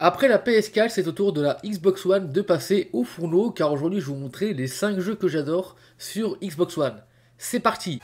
Après la PS4, c'est au tour de la Xbox One de passer au fourneau, car aujourd'hui je vais vous montrer les 5 jeux que j'adore sur Xbox One. C'est parti!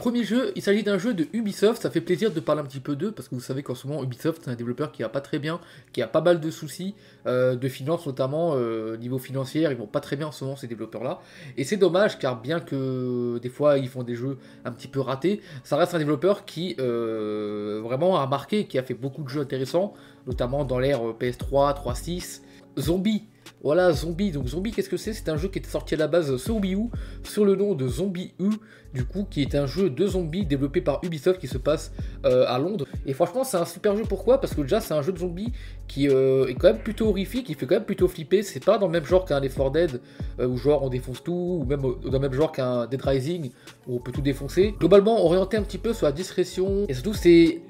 Premier jeu, il s'agit d'un jeu de Ubisoft. Ça fait plaisir de parler un petit peu d'eux parce que vous savez qu'en ce moment Ubisoft c'est un développeur qui va pas très bien, qui a pas mal de soucis de finances notamment, niveau financier, ils vont pas très bien en ce moment ces développeurs là, et c'est dommage car bien que des fois ils font des jeux un petit peu ratés, ça reste un développeur qui vraiment a marqué, qui a fait beaucoup de jeux intéressants, notamment dans l'ère PS3, 3.6, Zombie. Voilà, Zombie. Donc Zombie, qu'est-ce que c'est? C'est un jeu qui était sorti à la base sur Wii U, sur le nom de Zombie U, du coup, qui est un jeu de zombies développé par Ubisoft qui se passe à Londres. Et franchement, c'est un super jeu. Pourquoi? Parce que déjà, c'est un jeu de zombies qui est quand même plutôt horrifique, qui fait quand même plutôt flipper. C'est pas dans le même genre qu'un Left 4 Dead, où genre on défonce tout, ou même dans le même genre qu'un Dead Rising, où on peut tout défoncer. Globalement, orienté un petit peu sur la discrétion, et surtout,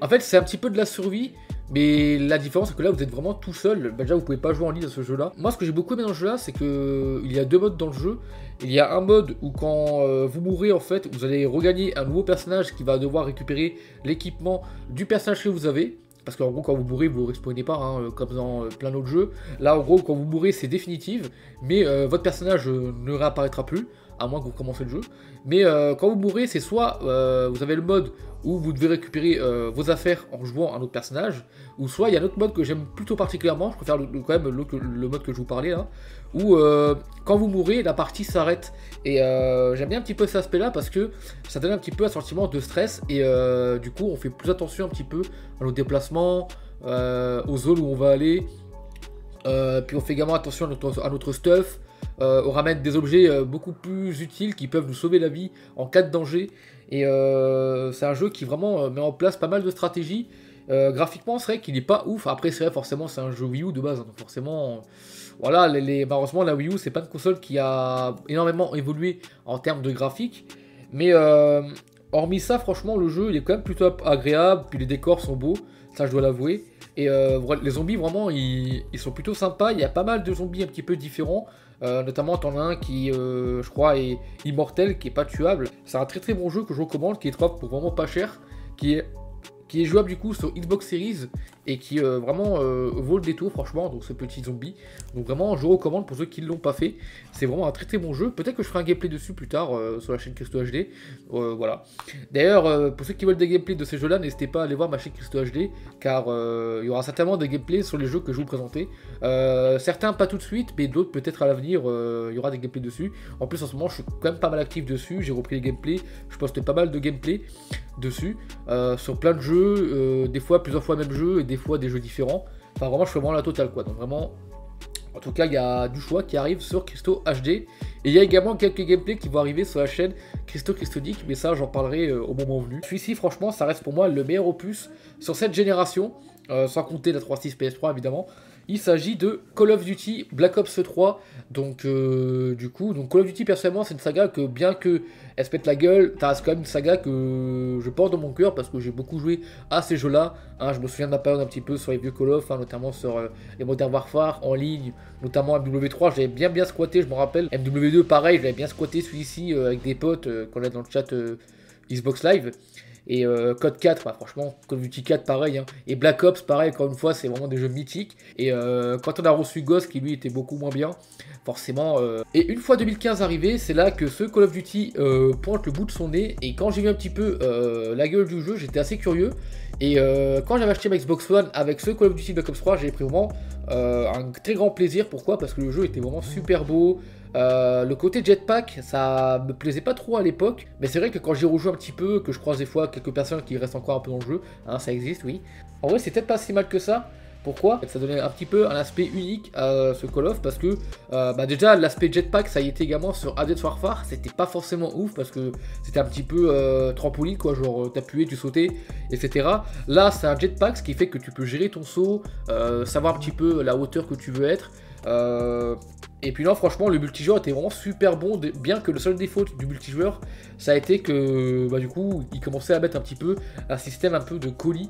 en fait, c'est un petit peu de la survie. Mais la différence c'est que là vous êtes vraiment tout seul, bah, déjà vous pouvez pas jouer en ligne à ce jeu là. Moi ce que j'ai beaucoup aimé dans ce jeu là c'est que il y a deux modes dans le jeu. Il y a un mode où quand vous mourrez en fait vous allez regagner un nouveau personnage qui va devoir récupérer l'équipement du personnage que vous avez. Parce qu'en gros quand vous mourrez vous ne respawnez pas hein, comme dans plein d'autres jeux. Là en gros quand vous mourrez c'est définitif, mais votre personnage ne réapparaîtra plus, à moins que vous commencez le jeu. Mais quand vous mourrez, c'est soit vous avez le mode où vous devez récupérer vos affaires en jouant un autre personnage, ou soit il y a un autre mode que j'aime plutôt particulièrement, je préfère quand même le mode que je vous parlais là, où quand vous mourrez, la partie s'arrête. Et j'aime bien un petit peu cet aspect là parce que ça donne un petit peu un sentiment de stress, et du coup on fait plus attention un petit peu à nos déplacements, aux zones où on va aller, puis on fait également attention à notre stuff. On ramène des objets beaucoup plus utiles qui peuvent nous sauver la vie en cas de danger. Et c'est un jeu qui vraiment met en place pas mal de stratégies. Graphiquement, c'est vrai qu'il n'est pas ouf. Après, c'est vrai, forcément, c'est un jeu Wii U de base. Donc forcément, voilà, malheureusement, la Wii U, c'est pas une console qui a énormément évolué en termes de graphique. Mais hormis ça, franchement, le jeu, il est quand même plutôt agréable. Puis les décors sont beaux, ça je dois l'avouer. Et les zombies, vraiment, ils sont plutôt sympas. Il y a pas mal de zombies un petit peu différents. Notamment, t'en as un qui, je crois, est immortel, qui est pas tuable. C'est un très très bon jeu que je recommande, qui est trouvable pour vraiment pas cher, qui est jouable du coup sur Xbox Series et qui vraiment vaut le détour franchement, donc ce petit zombie. Donc vraiment je recommande pour ceux qui ne l'ont pas fait, c'est vraiment un très très bon jeu. Peut-être que je ferai un gameplay dessus plus tard sur la chaîne Christo HD, voilà. D'ailleurs pour ceux qui veulent des gameplays de ces jeux là, n'hésitez pas à aller voir ma chaîne Christo HD, car il y aura certainement des gameplays sur les jeux que je vais vous présenter. Certains pas tout de suite, mais d'autres peut-être à l'avenir, il y aura des gameplays dessus. En plus en ce moment je suis quand même pas mal actif dessus, j'ai repris les gameplays, je poste pas mal de gameplays dessus, sur plein de jeux, des fois plusieurs fois le même jeu et des fois des jeux différents. Enfin vraiment je fais vraiment la totale quoi, donc vraiment en tout cas il y a du choix qui arrive sur Christo HD, et il y a également quelques gameplays qui vont arriver sur la chaîne Christodic, mais ça j'en parlerai au moment venu. Celui-ci franchement ça reste pour moi le meilleur opus sur cette génération, sans compter la 3.6 PS3 évidemment. Il s'agit de Call of Duty Black Ops 3. Donc du coup, Call of Duty personnellement c'est une saga que, bien que elle se pète la gueule, ça reste quand même une saga que je porte dans mon cœur parce que j'ai beaucoup joué à ces jeux là. Hein, je me souviens de ma période un petit peu sur les vieux Call of, hein, notamment sur les Modern Warfare en ligne, notamment MW3, j'avais bien squatté, je me rappelle. MW2 pareil, j'avais bien squatté celui-ci avec des potes qu'on a dans le chat Xbox Live. Et Code 4, bah, franchement, Call of Duty 4 pareil, hein. Et Black Ops pareil, encore une fois, c'est vraiment des jeux mythiques. Et quand on a reçu Ghost, qui lui était beaucoup moins bien, forcément. Et une fois 2015 arrivé, c'est là que ce Call of Duty pointe le bout de son nez. Et quand j'ai vu un petit peu la gueule du jeu, j'étais assez curieux. Et quand j'avais acheté ma Xbox One avec ce Call of Duty Black Ops 3, j'ai pris vraiment un très grand plaisir. Pourquoi? Parce que le jeu était vraiment super beau. Le côté jetpack, ça me plaisait pas trop à l'époque, mais c'est vrai que quand j'y rejoue un petit peu, que je croise des fois quelques personnes qui restent encore un peu dans le jeu, hein, ça existe, oui. En vrai, c'est peut-être pas si mal que ça. Pourquoi? Ça donnait un petit peu un aspect unique à ce Call of, parce que déjà l'aspect jetpack ça y était également sur Advanced Warfare, c'était pas forcément ouf parce que c'était un petit peu trampoline quoi, genre t'appuyais, tu sautais, etc. Là c'est un jetpack, ce qui fait que tu peux gérer ton saut, savoir un petit peu la hauteur que tu veux être. Et puis là, franchement, le multijoueur était vraiment super bon, bien que le seul défaut du multijoueur, ça a été que, bah, du coup, il commençait à mettre un petit peu un système un peu de colis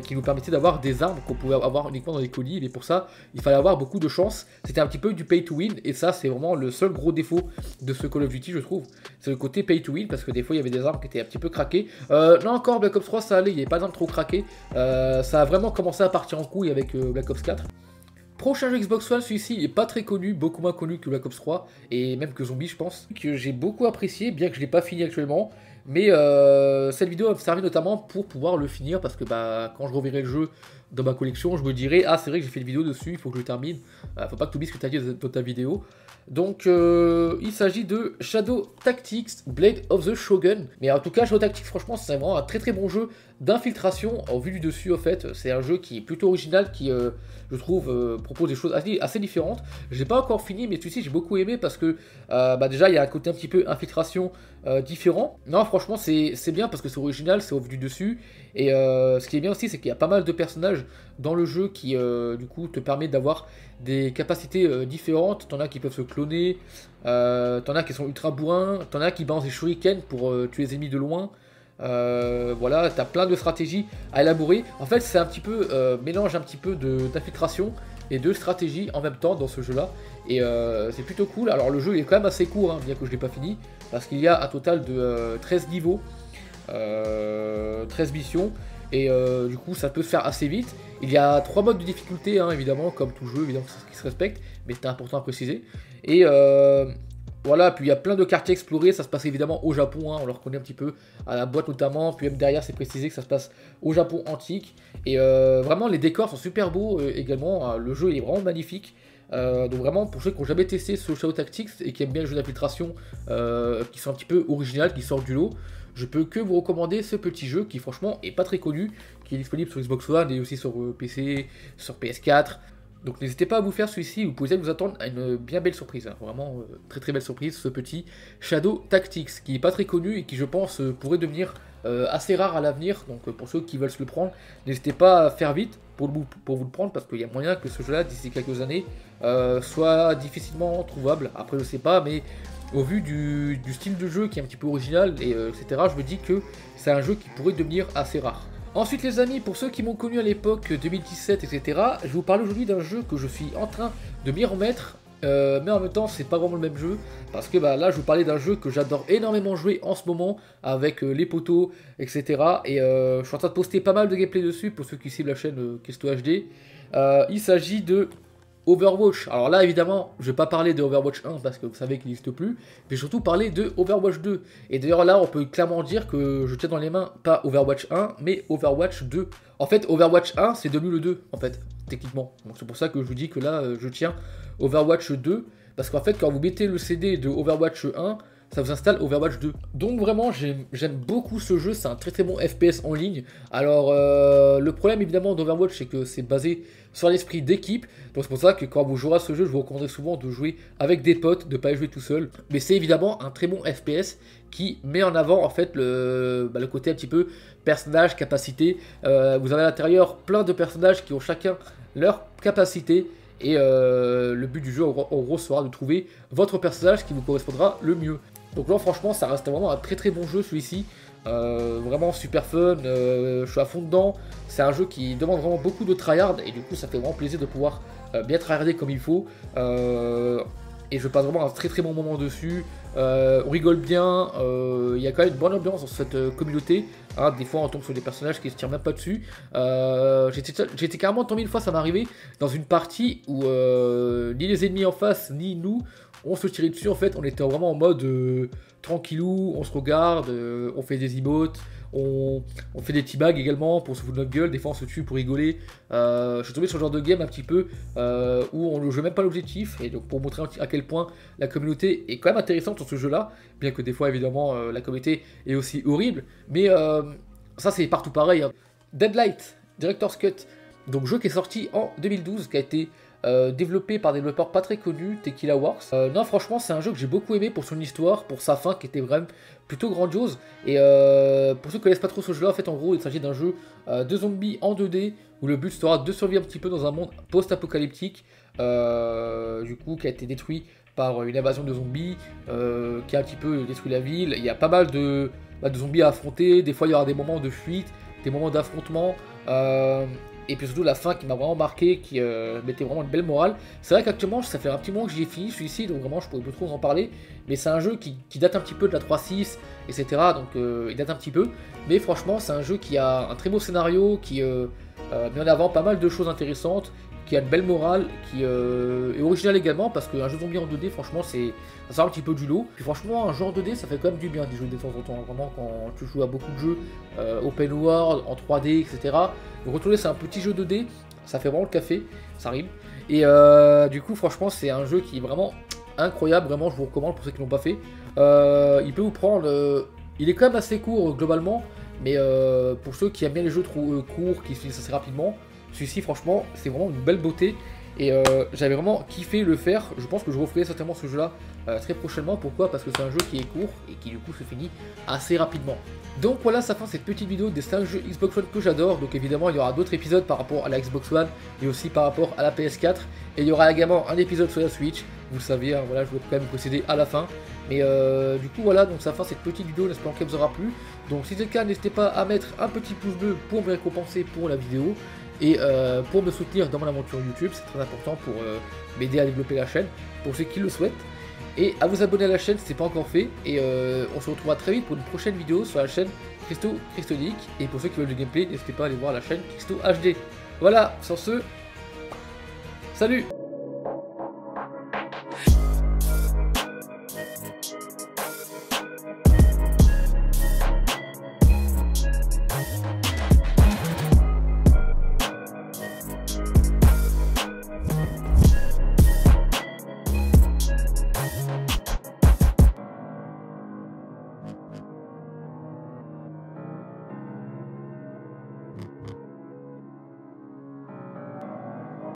qui nous permettait d'avoir des armes qu'on pouvait avoir uniquement dans les colis. Et pour ça, il fallait avoir beaucoup de chance. C'était un petit peu du pay to win, et ça, c'est vraiment le seul gros défaut de ce Call of Duty, je trouve. C'est le côté pay to win, parce que des fois, il y avait des armes qui étaient un petit peu craquées. Là encore, Black Ops 3, ça allait, il n'y avait pas d'armes trop craquées. Ça a vraiment commencé à partir en couille avec Black Ops 4. Prochain jeu Xbox One, celui-ci il est pas très connu, beaucoup moins connu que Black Ops 3, et même que Zombie je pense, que j'ai beaucoup apprécié, bien que je l'ai pas fini actuellement, mais cette vidéo va me servir notamment pour pouvoir le finir, parce que bah, quand je reverrai le jeu dans ma collection, je me dirai, ah c'est vrai que j'ai fait une vidéo dessus, il faut que je le termine, faut pas que tu oublies ce que tu as dit dans ta vidéo. Donc il s'agit de Shadow Tactics Blade of the Shogun. Mais en tout cas, Shadow Tactics, franchement, c'est vraiment un très bon jeu d'infiltration. En vue du dessus, en fait, c'est un jeu qui est plutôt original, qui, je trouve, propose des choses assez différentes. Je l'ai pas encore fini, mais celui-ci, j'ai beaucoup aimé parce que, bah, déjà, il y a un côté un petit peu infiltration différent. Non, franchement, c'est bien parce que c'est original, c'est au vu du dessus. Et ce qui est bien aussi, c'est qu'il y a pas mal de personnages dans le jeu qui, du coup, te permet d'avoir des capacités différentes. T'en as qui peuvent se cloner, t'en as qui sont ultra bourrins, t'en as qui balancent des shurikens pour tuer les ennemis de loin. Voilà, t'as plein de stratégies à élaborer. En fait, c'est un petit peu mélange un petit peu d'infiltration et de stratégie en même temps dans ce jeu-là. Et c'est plutôt cool. Alors le jeu il est quand même assez court, hein, bien que je l'ai pas fini, parce qu'il y a un total de 13 niveaux, 13 missions. Et du coup ça peut se faire assez vite. Il y a 3 modes de difficulté, hein, évidemment, comme tout jeu évidemment qui se respecte, mais c'était important à préciser. Et voilà, puis il y a plein de quartiers explorés, ça se passe évidemment au Japon, hein, on le reconnaît un petit peu à la boîte notamment, puis même derrière c'est précisé que ça se passe au Japon antique. Et vraiment les décors sont super beaux également, le jeu il est vraiment magnifique. Donc vraiment pour ceux qui n'ont jamais testé ce Shadow Tactics et qui aiment bien le jeu d'infiltration qui sont un petit peu original, qui sortent du lot, je peux que vous recommander ce petit jeu qui franchement est pas très connu, qui est disponible sur Xbox One et aussi sur PC, sur PS4. Donc n'hésitez pas à vous faire celui-ci, vous pouvez vous attendre à une bien belle surprise, hein. Vraiment très belle surprise, ce petit Shadow Tactics, qui est pas très connu et qui je pense pourrait devenir assez rare à l'avenir. Donc pour ceux qui veulent se le prendre, n'hésitez pas à faire vite pour vous le prendre, parce qu'il y a moyen que ce jeu-là, d'ici quelques années, soit difficilement trouvable. Après je sais pas, mais au vu du style de jeu qui est un petit peu original, et etc., je me dis que c'est un jeu qui pourrait devenir assez rare. Ensuite les amis, pour ceux qui m'ont connu à l'époque 2017, etc., je vais vous parler aujourd'hui d'un jeu que je suis en train de m'y remettre, mais en même temps c'est pas vraiment le même jeu, parce que bah, là je vous parlais d'un jeu que j'adore énormément jouer en ce moment, avec les potos, etc. Et je suis en train de poster pas mal de gameplay dessus, pour ceux qui suivent la chaîne Kesto HD. Il s'agit de Overwatch. Alors là évidemment je vais pas parler de Overwatch 1 parce que vous savez qu'il n'existe plus, mais surtout parler de Overwatch 2. Et d'ailleurs là on peut clairement dire que je tiens dans les mains pas Overwatch 1 mais Overwatch 2. En fait Overwatch 1 c'est devenu le 2 en fait techniquement. Donc c'est pour ça que je vous dis que là je tiens Overwatch 2, parce qu'en fait quand vous mettez le CD de Overwatch 1, ça vous installe Overwatch 2. Donc vraiment j'aime beaucoup ce jeu, c'est un très bon FPS en ligne. Alors le problème évidemment d'Overwatch c'est que c'est basé sur l'esprit d'équipe. Donc c'est pour ça que quand vous jouerez à ce jeu, je vous recommanderais souvent de jouer avec des potes, de ne pas y jouer tout seul. Mais c'est évidemment un très bon FPS qui met en avant en fait le côté un petit peu personnage, capacité. Vous avez à l'intérieur plein de personnages qui ont chacun leur capacité. Et le but du jeu en gros sera de trouver votre personnage qui vous correspondra le mieux. Donc là franchement ça reste vraiment un très bon jeu celui-ci, vraiment super fun, je suis à fond dedans. C'est un jeu qui demande vraiment beaucoup de tryhard et du coup ça fait vraiment plaisir de pouvoir bien tryharder comme il faut, et je passe vraiment un très bon moment dessus. On rigole bien, il y a quand même une bonne ambiance dans cette communauté, hein. Des fois on tombe sur des personnages qui se tirent même pas dessus. J'étais carrément tombé une fois, ça m'est arrivé dans une partie où ni les ennemis en face ni nous on se tirait dessus. En fait on était vraiment en mode tranquillou, on se regarde, on fait des emotes, on fait des teabags également pour se foutre de notre gueule, des fois on se tue pour rigoler. Je suis tombé sur ce genre de game un petit peu où on ne joue même pas l'objectif, et donc pour montrer à quel point la communauté est quand même intéressante sur ce jeu là, bien que des fois évidemment la communauté est aussi horrible, mais ça c'est partout pareil, hein. Deadlight Director's Cut, donc jeu qui est sorti en 2012, qui a été développé par des développeurs pas très connus, Tequila Works. Non franchement c'est un jeu que j'ai beaucoup aimé pour son histoire, pour sa fin qui était vraiment plutôt grandiose. Et pour ceux qui connaissent pas trop ce jeu là, en fait en gros il s'agit d'un jeu de zombies en 2D où le but sera de survivre un petit peu dans un monde post-apocalyptique, du coup qui a été détruit par une invasion de zombies, qui a un petit peu détruit la ville. Il y a pas mal de zombies à affronter, des fois il y aura des moments de fuite, des moments d'affrontement, et puis surtout la fin qui m'a vraiment marqué, qui mettait vraiment une belle morale. C'est vrai qu'actuellement ça fait un petit moment que j'ai fini celui-ci, donc vraiment je pourrais pas trop en parler, mais c'est un jeu qui date un petit peu de la 3.6, etc. Donc il date un petit peu, mais franchement c'est un jeu qui a un très beau scénario, qui met en avant pas mal de choses intéressantes, qui a une belle morale, qui est original également, parce qu'un jeu zombie en 2D, franchement, ça sort un petit peu du lot. Puis franchement, un jeu en 2D, ça fait quand même du bien des jeux de temps en temps. Vraiment, quand tu joues à beaucoup de jeux open world, en 3D, etc. Vous retournez, c'est un petit jeu 2D, ça fait vraiment le café, ça rime. Et du coup, franchement, c'est un jeu qui est vraiment incroyable, vraiment, je vous recommande pour ceux qui l'ont pas fait. Il peut vous prendre... il est quand même assez court globalement, mais pour ceux qui aiment bien les jeux trop courts, qui se finissent assez rapidement, celui-ci, franchement, c'est vraiment une belle beauté. Et j'avais vraiment kiffé le faire. Je pense que je referai certainement ce jeu-là très prochainement. Pourquoi? Parce que c'est un jeu qui est court et qui du coup se finit assez rapidement. Donc voilà, ça fait cette petite vidéo des 5 jeux Xbox One que j'adore. Donc évidemment, il y aura d'autres épisodes par rapport à la Xbox One et aussi par rapport à la PS4. Et il y aura également un épisode sur la Switch. Vous le savez, hein, voilà, je vais quand même procéder à la fin. Mais du coup, voilà, donc ça fait cette petite vidéo. J'espère qu'elle vous aura plu. Donc si c'est le cas, n'hésitez pas à mettre un petit pouce bleu pour me récompenser pour la vidéo. Et pour me soutenir dans mon aventure YouTube, c'est très important pour m'aider à développer la chaîne, pour ceux qui le souhaitent. Et à vous abonner à la chaîne si ce n'est pas encore fait. Et on se retrouvera très vite pour une prochaine vidéo sur la chaîne Cristonic. Et pour ceux qui veulent du gameplay, n'hésitez pas à aller voir la chaîne Cristo HD. Voilà, sur ce, salut!